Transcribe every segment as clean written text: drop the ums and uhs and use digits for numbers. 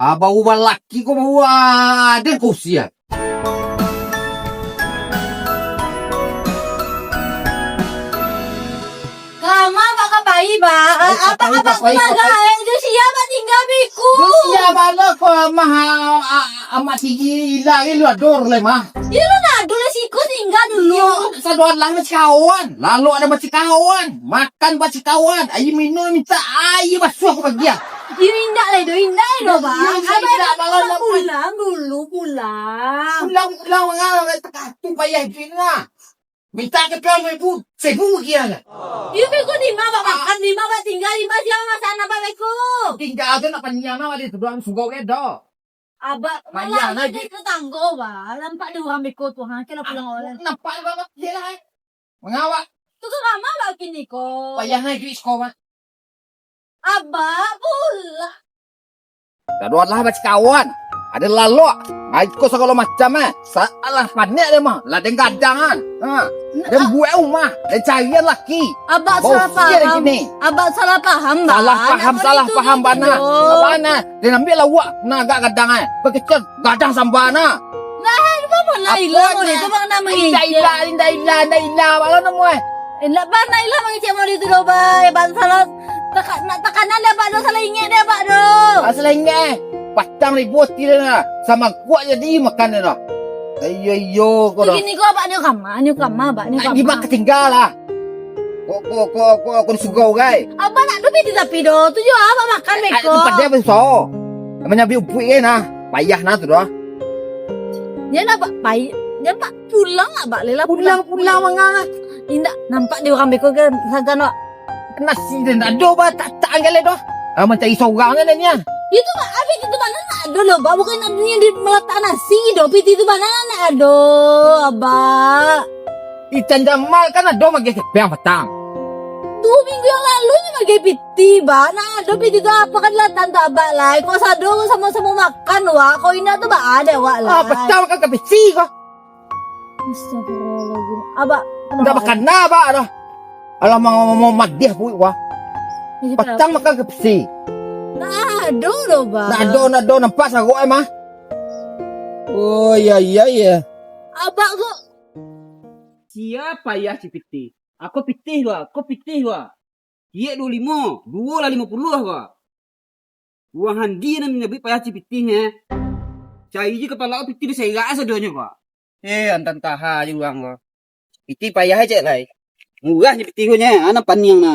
Bau laki ko bau ada ko siya. Kama baka bayi ba? Apa ka ba talaga? Diyos siya ba tinggal biku? Siya ba na ko maha amatigi ilagi lu ador le mah. Yun na, dula si ko tinggal dulu. Sa doon lang kawan. Lalu ada kawan. Makan kawan. Ayo minum minta ayo basuh ko bagya. Yun indah lo ba? Indah banget lah. Pulang dulu, pulang. Pulang nga takatu payah na. Minta ke pia ibu, sebu kia lah. Yun ko di ma ba makan di ma ba tinggal di ma siya masana ba ko. Tinggal tu nak panyana wali tu doang sugo ke do. Aba, Maya na, di ko tanggo ba? Lampak di kami ko tuhan kila pulang oleh. Nampak banget dia lah. Mengawak. Tu ka kama ba kini ko? Payah na itu sekolah. Aba, pulang. Daduan lah baca kawan. Ada lalu. Aiko segala macam salah panik dia mah. Lah den gadangan. Dan buat rumah. Dan carian laki. Abak Bau salah sial paham. gini. Abak salah paham ba? Salah paham bana. Bana. Dia ambil lawak naga gadangan. Bekecil gadang sambana. Apa mo na ila mo dito bang na manginci? Indah. Wala na mo eh. Ila ba na ila manginci mo dito do ba? Ban salah takanan dia ba do salah ingin dia ba do. Asalnya patang ribut dia na. Sama kuat jadi makan dia na. Ayo ko do. Gini ko ba niyo kama ba? Di ba ketinggalan. Ko sugau gai. Aba na do piti tapi do. Tuju apa makan beko? Pada beso. Namanya bi upui na. Payah na tu do. Yan na ba? Yan pa pulang ba? Lila Pulang mga. Indah nampak di orang beko kan sa gano. Nasi din ado ba tak angale do. Macam isogang na niya. Itu ba abi itu mana na ado lo ba bukan ado yang di meletak nasi do piti itu mana na ado aba. Ikan jamal kan ado magi yang petang. 2 minggu yang lalu nya magi piti ba na ado piti itu apa kan lah tanda aba lah ko sa do sama-sama makan wa ko ina tu ba ada wa lah. Petang kan kapisi ko. Astagfirullahaladzim. Aba Enggak makan na ba ano. Alam mau madih pu wa. Petang makan kapisi. na ado lo ba. Na ado nampak sa ko mah. Oh ya. Aba ko Siapa ya si Pitih? Aku Pitih gua. Iya 25, 2 lah 50 gua. Gua handi na minyabi pa ya si Pitih Cai ji kepala Pitih di saya sadonya gua. Antan taha aja uang gua. Pitih payah aja lah. Murah ni Pitih nya, anak paniang na.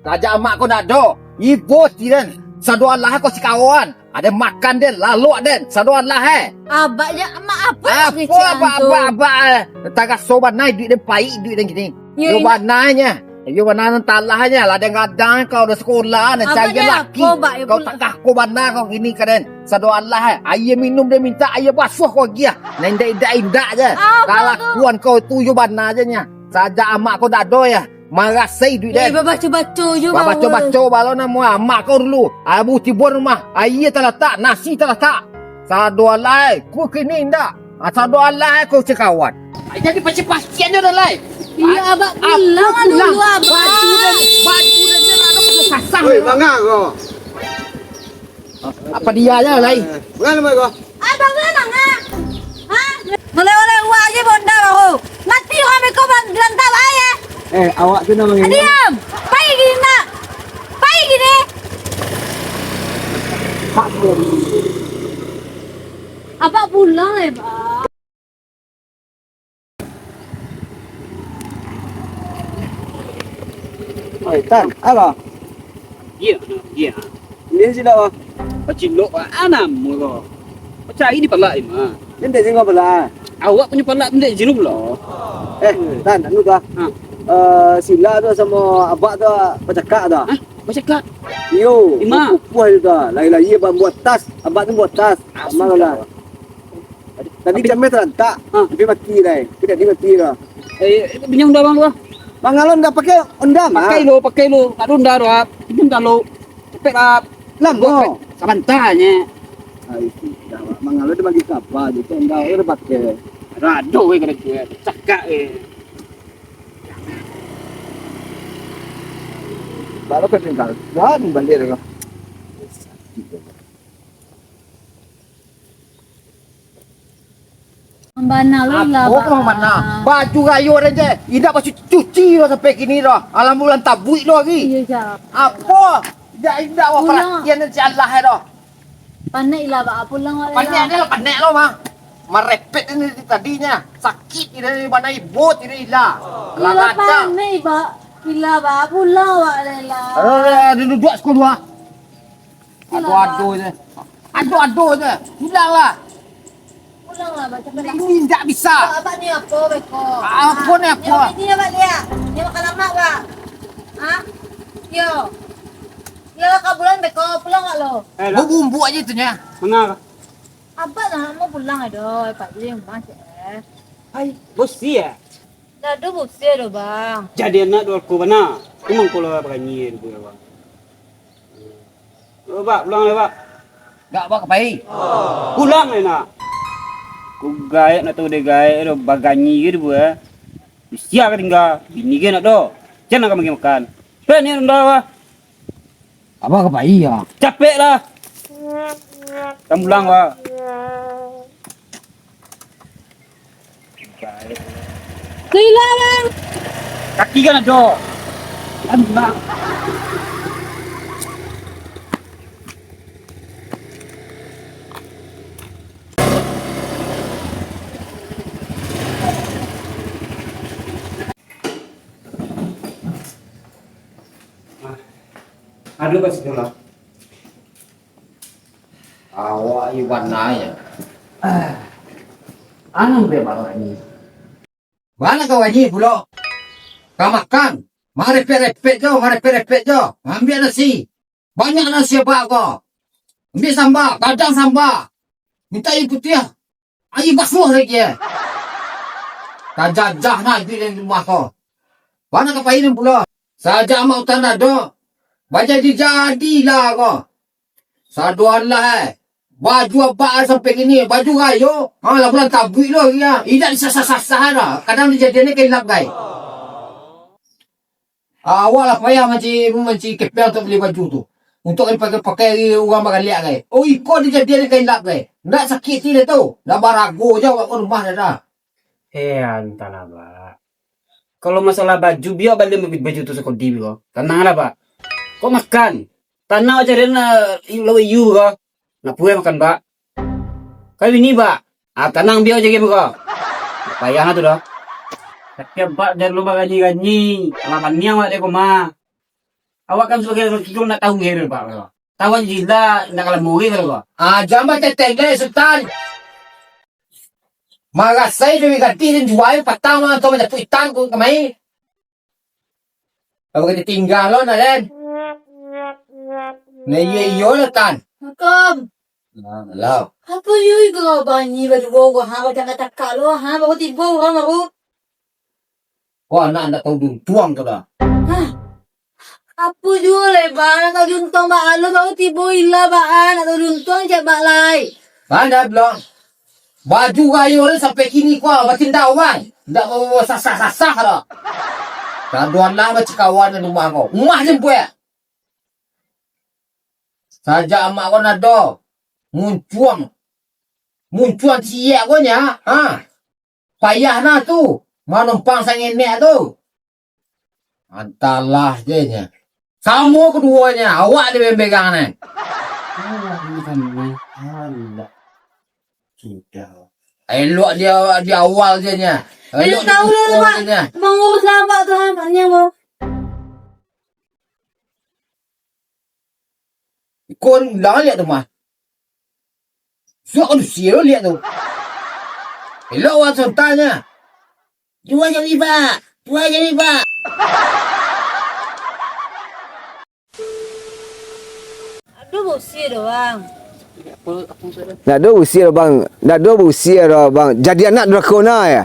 Raja emak ko nak do. Ibu tiran. Saduan lah ko si kawan. Ada makan den, lalu den. Saduan lah aba ya maaf Apa. Taga sobat naik duit den pai duit den gini. Yo bananya. Yo banan talahnya lah den gadang kau dah sekolah dan cari laki. Kau tak ko bana kau gini kaden. Saduan lah aye minum dia minta aye basuh kau gia. Indah je. Kalakuan kau tu yo bana aja nya. Saja amak kau dak do ya. Marasai duit den. Baca-baca je Baca balon nama mak kau dulu. Abu tibur rumah. Aye terletak, nasi terletak. Sadu alai, ku kini ndak. Sadu alai ku cekawan. Jadi pasti aja dah lai. Iya abak pulang dulu abak. Baju dan jalan aku sasang. Oi, bangga ko. Apa dia aja lai? Bukan mo ko. Abang nanga. Ha? Boleh uang aja bonda aku. Mati kami ko berantah ya. Awak tu nama ni. Diam. Pai gini nak. Pai gini. Abak pulang Pak. Oi, tan. Apa? Iya. Ni sila wa. Pacilok anam gua. Cai di pala mah. Ente singo bala. Awak punya pala benda jiru lo. Tan, anu ka. Sila tu sama abak tu bercakap tu. Macam kak. Yo, Ima. puas tu. Lagi-lagi abak buat tas. Abak tu buat tas. Amal lah. Tadi kami terantak. Tapi mati dah. Tidak dimati dah. Binyang dah bang lu. Mangalon dah pakai undam ah. Pakai lo. Tak unda doa. Pinjam dah lo. Cepet lah. Lambo. Samantanya. Mangalon dia bagi kapal. Itu undam dia pakai. Rado kena gue. Cakak Baru kan tinggal. Dah balik dah. Mana lu lah. Apa kau mana? Baju kayu ada je. Tidak masih cuci dah sampai kini dah. Alhamdulillah tak buik dah lagi. Iya jap. Apa? Tidak awak perhatian si Allah dah. Panik lah pak, pulang wala. Panik ni lah, panik lah mah. Merepet ini tadinya. Sakit ini mana ibu ini lah. Iya panik pak. Gila pak, pulang wala lah. Ada duduk sekolah. Aduh je. Aduh je. Hilang lah. Pulang lah pak, cepet lah. Ini tak bisa. Abang ni apa beko? Apa ni apa? Ini apa dia? Dia makan lemak pak? Hah? Yo. Ya kau pulang beko, pulang tak lo? Lah. Bumbu aja tu nya. Mana? Abang nak mau pulang ada, pak jadi rumah je. Hai, bosi ya. Dah ada busnya dah bang. Jadi anak dua aku mana? Kumang kalau berani tu bang. Pak, pulang le pak. Tak apa kepai. Pulang le nak. Ku gaya nak tahu dia gaya dah baganyi ke dia. Sia ke tinggal. Bini ke nak do. Jangan nak bagi makan. Ben ni dah wah. Apa kepai ya? Capek lah. Kamu pulang wah. Gila bang. Kaki kan ada. Kan pulang. Aduh kasih dulu. Awak iwan naya. Anong dia bawa ni? Mana kau ni pula? Kau makan. Marepet-repet je. Ambil nasi. Banyak nasi apa kau? Ambil sambal, kadang sambal. Minta air putih. Air basuh lagi. Tak jajah nak duit dalam rumah kau. Mana kau pahin pula? Saja amak hutan ada. Baca dijadilah kau. Saduan lah Baju apa sampai gini? Baju kayu. Lah bulan tabui lo ya. Tidak disasah-sasah dah. Kadang dijadiannya kelap guys. Awak lah payah macam kepel untuk beli baju tu. Untuk pakai orang bakal lihat guys. Oh ikut dijadiannya kelap guys. Tak sakit tidak tu. Dah barago je awak ke rumah dah. Entahlah pak. Kalau masalah baju biar balik baju tu sekodi biar. Tenanglah pak. Kau makan. Tanah aja dia nak you kau. Nak puai makan pak. Kau ini pak. Tenang biar aja game kau. Payah tu dah. Tapi pak jangan lupa gaji. Lapannya awak dia koma. Awak kan sebagai lelaki kau nak tahu ngira pak. Tahu aja nak kalah muri kau. Jangan teteh guys sultan. Magasay jadi ganti dan jual patang lah tu macam itan ku kemai. Kalau kita tinggal lo nak dan. Nah iyo lah tan. Makam. Lah. Apa yui kau banyi baju gua ha baca kata kalau ha baru tiba orang baru. Wah nak tahu dulu tuang tu dah. Apa jual lebar atau juntong ba alo baru tiba illa baan atau juntong cak bak lai. Mana belum? Baju kayu ni sampai kini kau makin dawan. Tak mau sasah-sasah dah. Kaduan lah macam kawan di rumah kau. Rumah jemput. Saja amak kau nak do. Muncuan siap kau nya. Payah na tu. Manumpang sang enek tu. Antalah je nya. Kamu keduanya. Awak dia pegang ni. Allah. Sudah. Elok dia awal je nya. Elok tahu lah pak. Mengurus lambat tu hampaknya mau. Kau dah lihat tu mah. Suak manusia lihat tu. Elok awak contohnya. Jual jadi pak. Aduh bosi doang. Dah ada usia dah bang. Jadi anak drakona ya.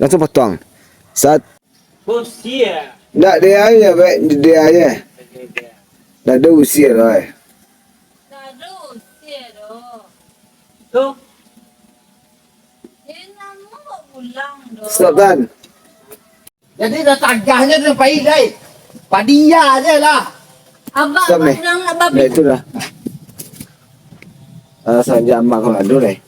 Langsung potong. Bosi ya. Dah dia aja baik dia aja. Dah ada usia dah. Aduh bosi doh. Tu. Dia nak mau pulang doh. Sultan. Jadi dah tagahnya tu baik dah. Padia je lah. Abang Stop ni. pulang nak Dah babi. itulah. Saja amak kau ada deh.